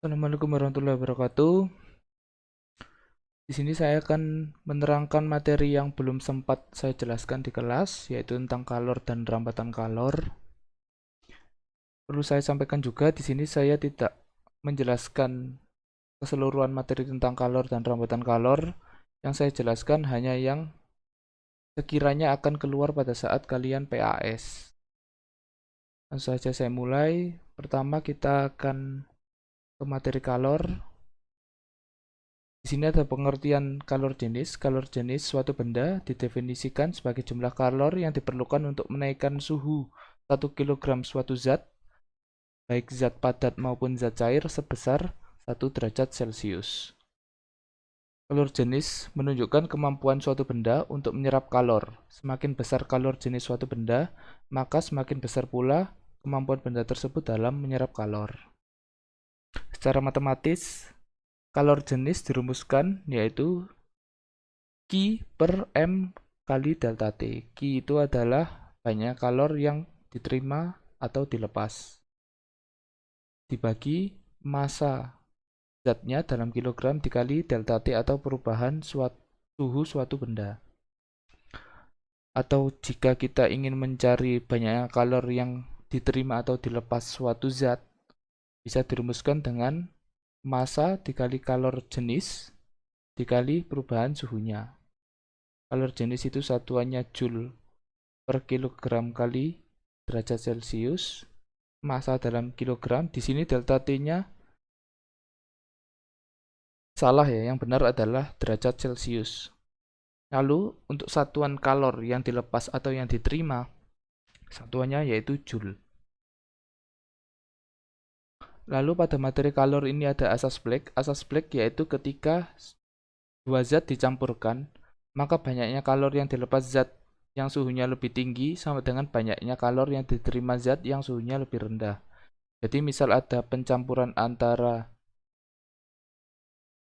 Assalamualaikum warahmatullahi wabarakatuh. Di sini saya akan menerangkan materi yang belum sempat saya jelaskan di kelas, yaitu tentang kalor dan rampatan kalor. Perlu saya sampaikan juga, di sini saya tidak menjelaskan keseluruhan materi tentang kalor dan rampatan kalor. Yang saya jelaskan hanya yang sekiranya akan keluar pada saat kalian PAS. Langsung saja saya mulai. Pertama kita akan ke materi kalor. Di sini ada pengertian kalor jenis. Kalor jenis suatu benda didefinisikan sebagai jumlah kalor yang diperlukan untuk menaikkan suhu 1 kg suatu zat, baik zat padat maupun zat cair sebesar 1 derajat Celcius. Kalor jenis menunjukkan kemampuan suatu benda untuk menyerap kalor. Semakin besar kalor jenis suatu benda, maka semakin besar pula kemampuan benda tersebut dalam menyerap kalor. Secara matematis, kalor jenis dirumuskan yaitu Q per M kali delta T. Q itu adalah banyak kalor yang diterima atau dilepas, dibagi massa zatnya dalam kilogram dikali delta T atau perubahan suhu suatu benda. Atau jika kita ingin mencari banyaknya kalor yang diterima atau dilepas suatu zat, bisa dirumuskan dengan massa dikali kalor jenis dikali perubahan suhunya. Kalor jenis itu satuannya Joule per kilogram kali derajat Celcius. Massa dalam kilogram. Di sini delta T-nya salah ya, yang benar adalah derajat Celcius. Lalu untuk satuan kalor yang dilepas atau yang diterima, satuannya yaitu Joule. Lalu pada materi kalor ini ada asas Planck. Asas Planck yaitu ketika dua zat dicampurkan, maka banyaknya kalor yang dilepas zat yang suhunya lebih tinggi sama dengan banyaknya kalor yang diterima zat yang suhunya lebih rendah. Jadi misal ada pencampuran antara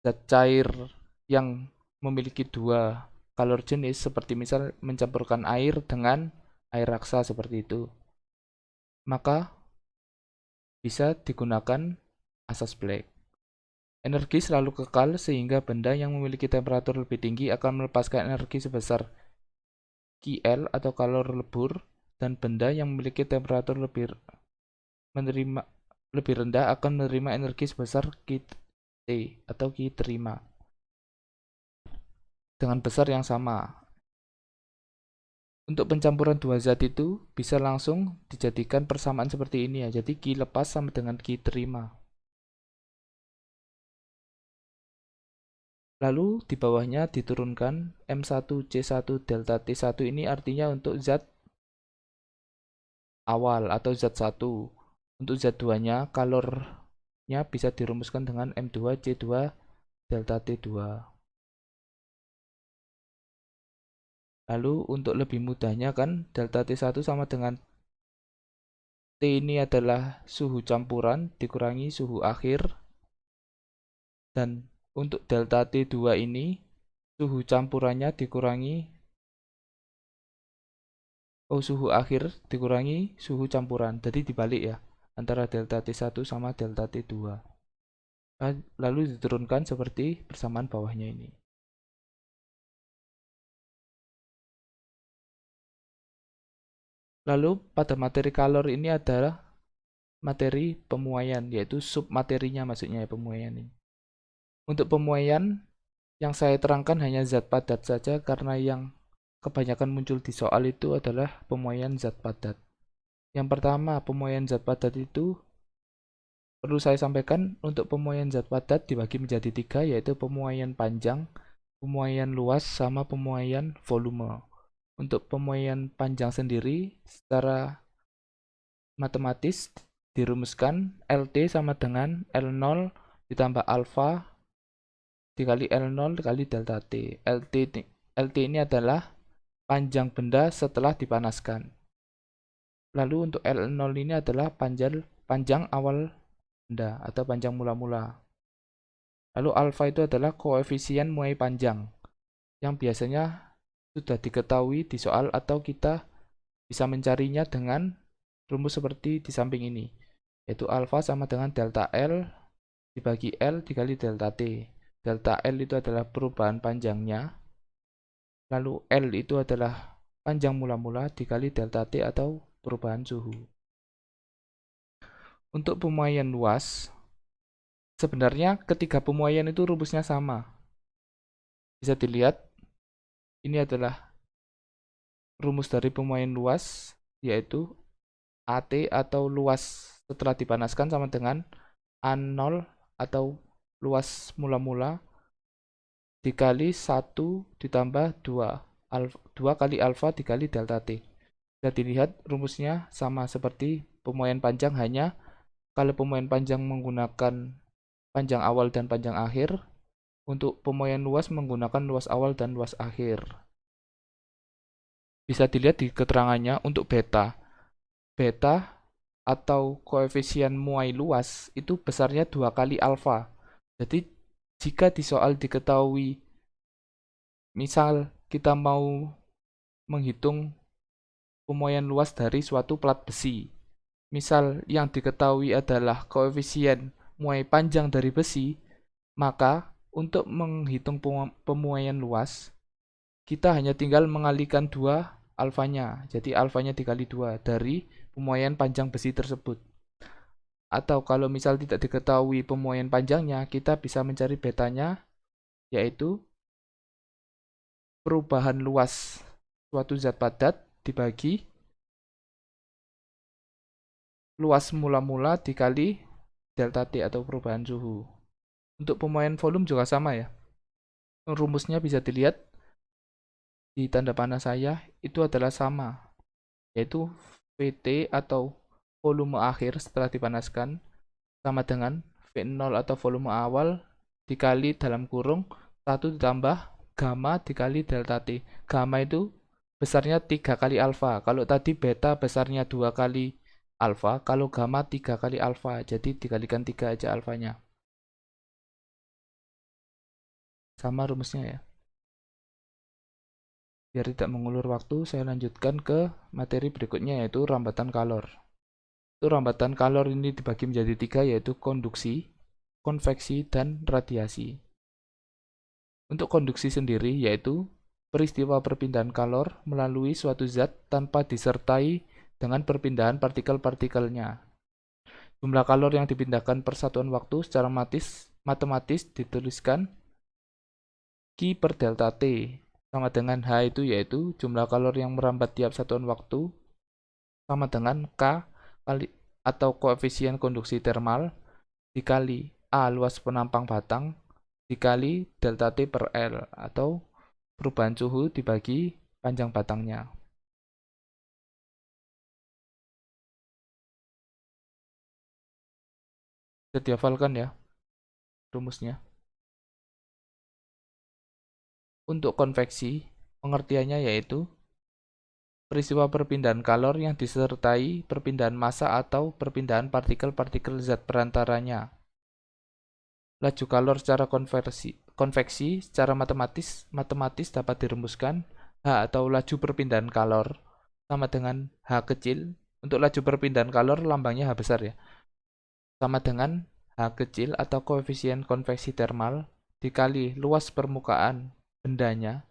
zat cair yang memiliki dua kalor jenis, seperti misal mencampurkan air dengan air raksa seperti itu, maka bisa digunakan asas Planck. Energi selalu kekal sehingga benda yang memiliki temperatur lebih tinggi akan melepaskan energi sebesar Ql atau kalor lebur, dan benda yang memiliki temperatur lebih rendah akan menerima energi sebesar Qt atau Q terima dengan besar yang sama. Untuk pencampuran dua zat itu bisa langsung dijadikan persamaan seperti ini ya. Jadi Q lepas sama dengan Q terima. Lalu di bawahnya diturunkan M1C1 delta T1 ini artinya untuk zat awal atau zat 1. Untuk zat 2-nya kalornya bisa dirumuskan dengan M2C2 delta T2. Lalu untuk lebih mudahnya kan delta T1 sama dengan T ini adalah suhu campuran dikurangi suhu akhir, dan untuk delta T2 ini suhu campurannya dikurangi suhu akhir dikurangi suhu campuran. Jadi dibalik ya, antara delta T1 sama delta T2. Lalu diturunkan seperti persamaan bawahnya ini. Lalu pada materi kalor ini adalah materi pemuaian, yaitu submaterinya maksudnya ya, pemuaian ini. Untuk pemuaian yang saya terangkan hanya zat padat saja karena yang kebanyakan muncul di soal itu adalah pemuaian zat padat. Yang pertama, pemuaian zat padat itu perlu saya sampaikan, untuk pemuaian zat padat dibagi menjadi 3, yaitu pemuaian panjang, pemuaian luas, sama pemuaian volume. Untuk pemuaian panjang sendiri secara matematis dirumuskan LT sama dengan L0 ditambah alfa dikali L0 dikali delta T. LT ini adalah panjang benda setelah dipanaskan. Lalu untuk L0 ini adalah panjang awal benda atau panjang mula-mula. Lalu alfa itu adalah koefisien muai panjang yang biasanya sudah diketahui di soal atau kita bisa mencarinya dengan rumus seperti di samping ini, yaitu alfa sama dengan delta L dibagi L dikali delta T. Delta L itu adalah perubahan panjangnya, lalu L itu adalah panjang mula-mula dikali delta T atau perubahan suhu. Untuk pemuaian luas, sebenarnya ketiga pemuaian itu rumusnya sama. Bisa dilihat, ini adalah rumus dari pemuaian luas, yaitu AT atau luas setelah dipanaskan sama dengan A0 atau luas mula-mula dikali 1 ditambah 2 kali alfa dikali delta T. Bisa dilihat rumusnya sama seperti pemuaian panjang, hanya kalau pemuaian panjang menggunakan panjang awal dan panjang akhir, untuk pemuaian luas menggunakan luas awal dan luas akhir. Bisa dilihat di keterangannya untuk beta. Beta atau koefisien muai luas itu besarnya 2 kali alfa. Jadi jika di soal diketahui, misal kita mau menghitung pemuaian luas dari suatu plat besi, misal yang diketahui adalah koefisien muai panjang dari besi, maka untuk menghitung pemuaian luas, kita hanya tinggal mengalikan 2 alfanya. Jadi alfanya dikali 2 dari pemuaian panjang besi tersebut. Atau kalau misal tidak diketahui pemuaian panjangnya, kita bisa mencari betanya, yaitu perubahan luas suatu zat padat dibagi luas mula-mula dikali delta T atau perubahan suhu. Untuk pemuaian volume juga sama ya. Rumusnya bisa dilihat di tanda panah saya, itu adalah sama, yaitu VT atau volume akhir setelah dipanaskan sama dengan V0 atau volume awal dikali dalam kurung 1 ditambah gamma dikali delta T. Gamma itu besarnya 3 kali alfa. Kalau tadi beta besarnya 2 kali alfa, kalau gamma 3 kali alfa. Jadi dikalikan 3 aja alfanya. Sama rumusnya ya. Biar tidak mengulur waktu, saya lanjutkan ke materi berikutnya, yaitu rambatan kalor. Itu rambatan kalor ini dibagi menjadi 3, yaitu konduksi, konveksi, dan radiasi. Untuk konduksi sendiri, yaitu peristiwa perpindahan kalor melalui suatu zat tanpa disertai dengan perpindahan partikel-partikelnya. Jumlah kalor yang dipindahkan per satuan waktu secara matematis dituliskan Q per delta T sama dengan H, itu yaitu jumlah kalor yang merambat tiap satuan waktu, sama dengan K kali atau koefisien konduksi termal dikali A luas penampang batang dikali delta T per L atau perubahan suhu dibagi panjang batangnya. Bisa dihafalkan ya rumusnya. Untuk konveksi, pengertiannya yaitu peristiwa perpindahan kalor yang disertai perpindahan massa atau perpindahan partikel-partikel zat perantaranya. Laju kalor secara konveksi secara matematis dapat dirumuskan H atau laju perpindahan kalor sama dengan H kecil. Untuk laju perpindahan kalor lambangnya H besar ya. Sama dengan H kecil atau koefisien konveksi termal dikali luas permukaan bendanya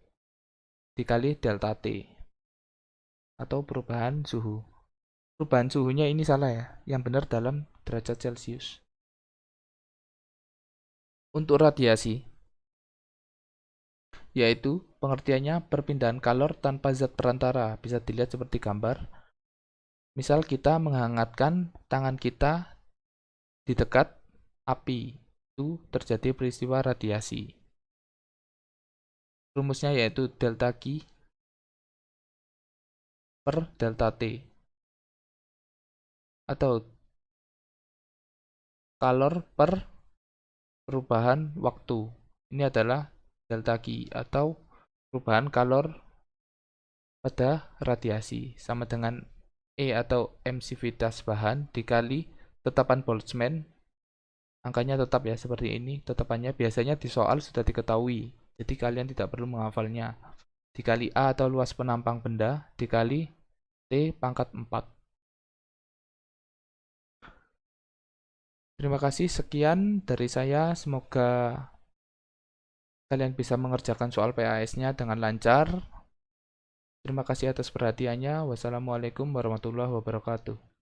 dikali delta T atau perubahan suhu. Perubahan suhunya ini salah ya, yang benar dalam derajat Celcius. Untuk radiasi, yaitu pengertiannya perpindahan kalor tanpa zat perantara. Bisa dilihat seperti gambar. Misal kita menghangatkan tangan kita di dekat api, itu terjadi peristiwa radiasi. Rumusnya yaitu delta Q per delta T atau kalor per perubahan waktu. Ini adalah delta Q atau perubahan kalor pada radiasi sama dengan E atau emisivitas bahan dikali tetapan Boltzmann. Angkanya tetap ya seperti ini. Tetapannya biasanya di soal sudah diketahui, jadi kalian tidak perlu menghafalnya. Dikali A atau luas penampang benda dikali T pangkat 4. Terima kasih, sekian dari saya. Semoga kalian bisa mengerjakan soal PAS-nya dengan lancar. Terima kasih atas perhatiannya. Wassalamualaikum warahmatullahi wabarakatuh.